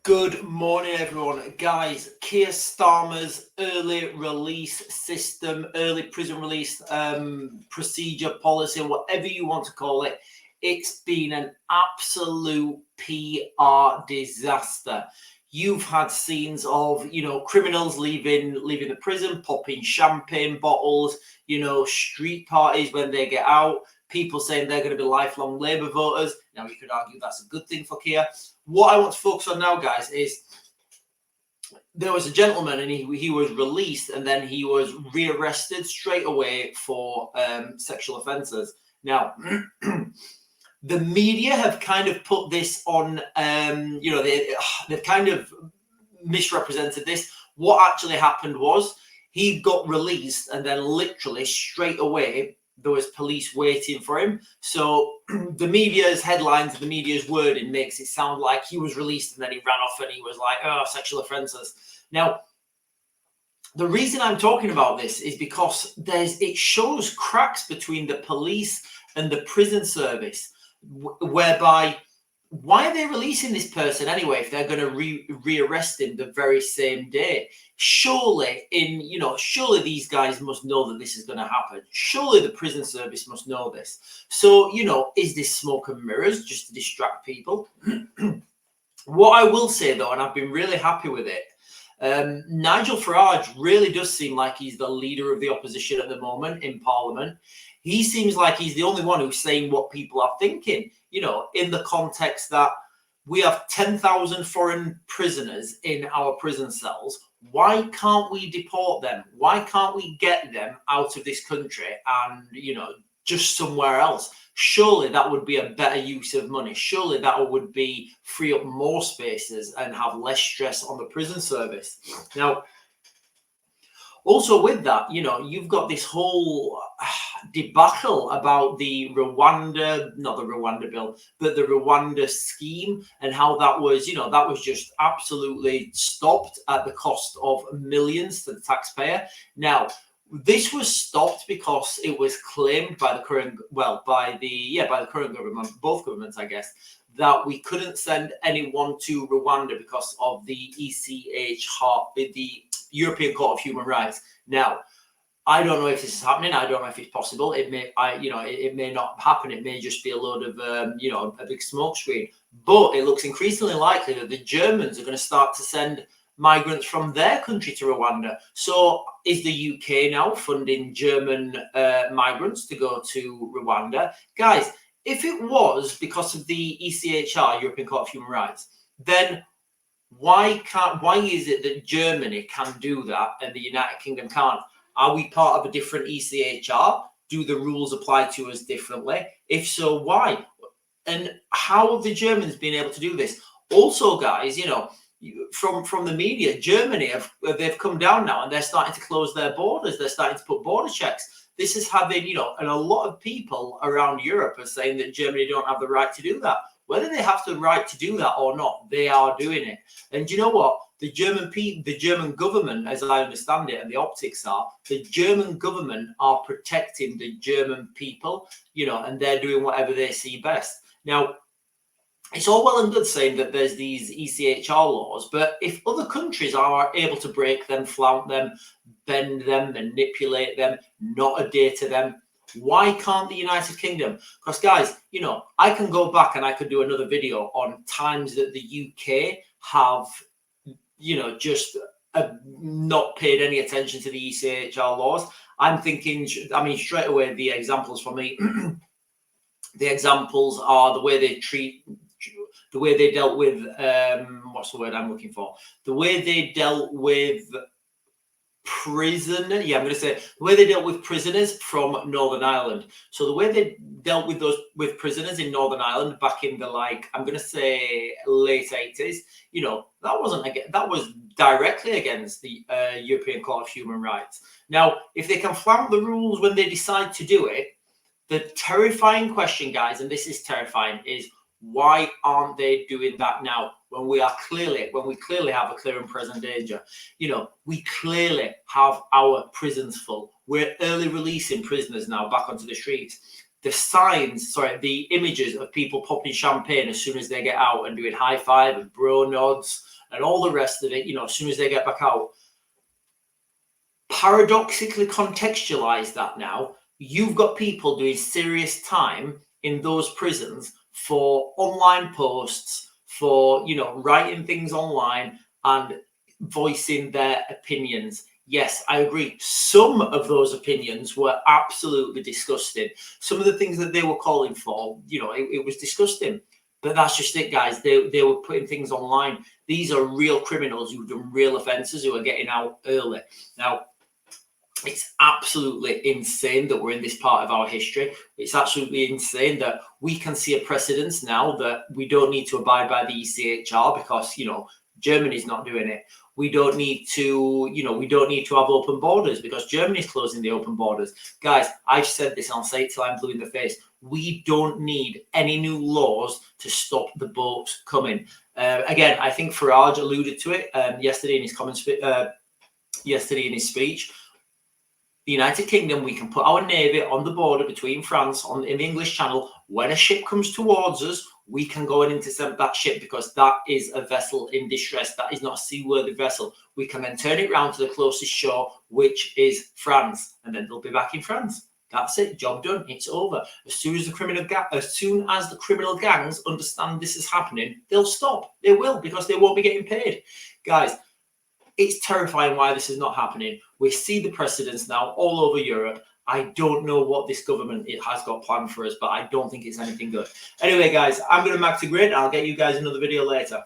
Good morning, everyone. Guys, Keir Starmer's early release system, early prison release procedure, policy, whatever you want to call it, it's been an absolute PR disaster. You've had scenes of, criminals leaving the prison, popping champagne bottles, street parties when they get out, people saying they're going to be lifelong Labour voters. Now, you could argue that's a good thing for Keir. What I want to focus on now, guys, is there was a gentleman and he was released and then he was rearrested straight away for sexual offences. Now, the media have kind of put this on, they've kind of misrepresented this. What actually happened was he got released and then literally straight away there was police waiting for him. So the media's headlines, the media's wording makes it sound like he was released and then he ran off and he was like, oh, sexual offences. Now, the reason I'm talking about this is because it shows cracks between the police and the prison service, whereby why are they releasing this person anyway if they're going to rearrest him the very same day? Surely these guys must know that this is going to happen. Surely the prison service must know this. So, is this smoke and mirrors just to distract people? What I will say, though, and I've been really happy with it, Nigel Farage really does seem like he's the leader of the opposition at the moment in Parliament. He seems like he's the only one who's saying what people are thinking, in the context that we have 10,000 foreign prisoners in our prison cells. Why can't we deport them? Why can't we get them out of this country and, just somewhere else? Surely that would be a better use of money. Surely that would be free up more spaces and have less stress on the prison service. Now, also with that, you've got this whole debacle about the not the Rwanda bill, but the Rwanda scheme and how that was just absolutely stopped at the cost of millions to the taxpayer. Now, this was stopped because it was claimed by the current government, both governments, I guess, that we couldn't send anyone to Rwanda because of the the European Court of Human Rights. Now, I don't know if this is happening. I don't know if it's possible. It may not happen. It may just be a load of, a big smoke screen. But it looks increasingly likely that the Germans are going to start to send migrants from their country to Rwanda. So is the UK now funding German migrants to go to Rwanda? Guys, if it was because of the ECHR, European Court of Human Rights, then why is it that Germany can do that and the United Kingdom can't? Are we part of a different ECHR? Do the rules apply to us differently? If so, why? And how have the Germans been able to do this? Also, guys, from the media, Germany they've come down now and they're starting to close their borders. They're starting to put border checks. This is having, and a lot of people around Europe are saying that Germany don't have the right to do that. Whether they have the right to do that or not, they are doing it. And you know what? The German government, as I understand it, and the optics are, the German government are protecting the German people, and they're doing whatever they see best. Now, it's all well and good saying that there's these ECHR laws, but if other countries are able to break them, flout them, bend them, manipulate them, not adhere to them, why can't the United Kingdom? Because, guys, I can go back and I could do another video on times that the UK have, just not paid any attention to the ECHR laws. I'm thinking, straight away, the examples for me, the examples are the way they dealt with, what's the word I'm looking for? The way they dealt with the way they dealt with prisoners from Northern Ireland. So the way they dealt with prisoners in Northern Ireland back in the I'm going to say late 80s, that was directly against the European Court of Human Rights. Now, if they can flout the rules when they decide to do it, the terrifying question, guys, and this is terrifying, is why aren't they doing that now when we clearly have a clear and present danger? We clearly have our prisons full. We're early releasing prisoners now back onto the streets. The images of people popping champagne as soon as they get out and doing high five and bro nods and all the rest of it, as soon as they get back out. Paradoxically contextualize that now. You've got people doing serious time in those prisons for online posts, for, writing things online and voicing their opinions. Yes, I agree. Some of those opinions were absolutely disgusting. Some of the things that they were calling for, it was disgusting. But that's just it, guys. They were putting things online. These are real criminals who've done real offences who are getting out early. Now, it's absolutely insane that we're in this part of our history. It's absolutely insane that we can see a precedence now that we don't need to abide by the ECHR because, Germany's not doing it. We don't need to, we don't need to have open borders because Germany's closing the open borders. Guys, I've said this and I'll say it till I'm blue in the face. We don't need any new laws to stop the boats coming. Again, I think Farage alluded to it yesterday in his comments, yesterday in his speech. The United Kingdom, we can put our navy on the border between France in the English Channel. When a ship comes towards us, we can go and intercept that ship because that is a vessel in distress. That is not a seaworthy vessel. We can then turn it round to the closest shore, which is France, and then they'll be back in France. That's it. Job done. It's over. As soon as the criminal gangs understand this is happening, they'll stop. They will because they won't be getting paid, guys. It's terrifying why this is not happening. We see the precedents now all over Europe. I don't know what this government has got planned for us, but I don't think it's anything good. Anyway, guys, I'm going to back to grid. I'll get you guys another video later.